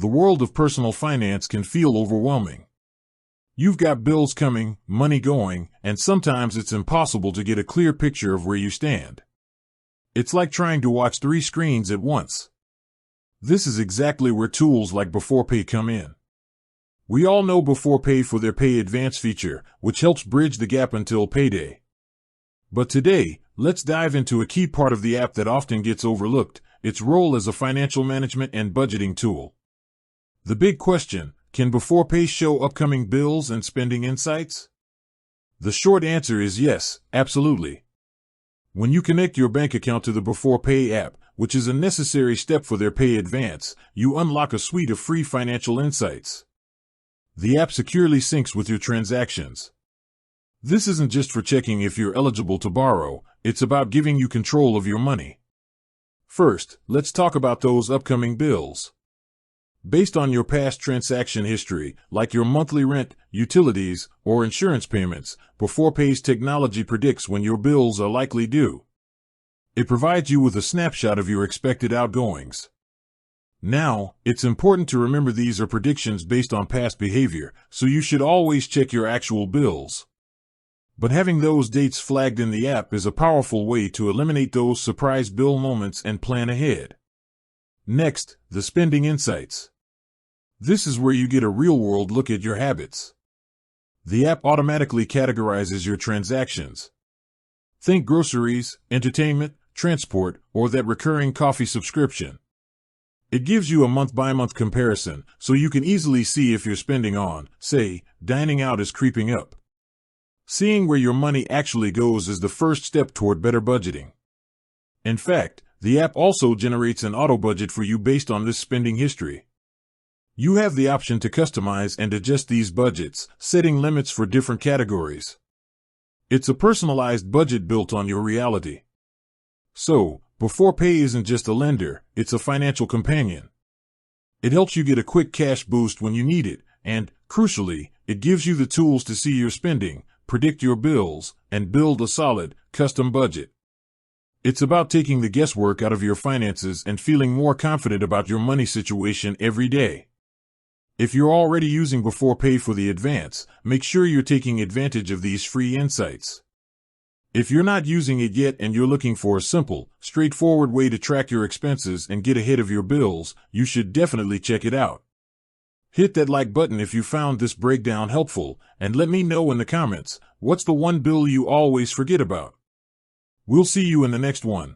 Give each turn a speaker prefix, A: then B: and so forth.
A: the world of personal finance can feel overwhelming. You've got bills coming, money going, and sometimes it's impossible to get a clear picture of where you stand. It's like trying to watch 3 screens at once. This is exactly where tools like Beforepay come in. We all know Beforepay for their Pay Advance feature, which helps bridge the gap until payday. But today, let's dive into a key part of the app that often gets overlooked, its role as a financial management and budgeting tool. The big question: can Beforepay show upcoming bills and spending insights? The short answer is yes, absolutely. When you connect your bank account to the Beforepay app, which is a necessary step for their Pay Advance, you unlock a suite of free financial insights. The app securely syncs with your transactions. This isn't just for checking if you're eligible to borrow, it's about giving you control of your money. First, let's talk about those upcoming bills. Based on your past transaction history, like your monthly rent, utilities, or insurance payments, Beforepay's technology predicts when your bills are likely due. It provides you with a snapshot of your expected outgoings. Now, it's important to remember these are predictions based on past behavior, so you should always check your actual bills. But having those dates flagged in the app is a powerful way to eliminate those surprise bill moments and plan ahead. Next, the spending insights. This is where you get a real-world look at your habits. The app automatically categorizes your transactions. Think groceries, entertainment, transport, or that recurring coffee subscription. It gives you a month-by-month comparison, so you can easily see if your spending on, say, dining out is creeping up. Seeing where your money actually goes is the first step toward better budgeting. In fact, the app also generates an auto-budget for you based on this spending history. You have the option to customize and adjust these budgets, setting limits for different categories. It's a personalized budget built on your reality. So, Beforepay isn't just a lender, it's a financial companion. It helps you get a quick cash boost when you need it, and, crucially, it gives you the tools to see your spending, predict your bills, and build a solid, custom budget. It's about taking the guesswork out of your finances and feeling more confident about your money situation every day. If you're already using Beforepay for the advance, make sure you're taking advantage of these free insights. If you're not using it yet and you're looking for a simple, straightforward way to track your expenses and get ahead of your bills, you should definitely check it out. Hit that like button if you found this breakdown helpful, and let me know in the comments, what's the one bill you always forget about? We'll see you in the next one.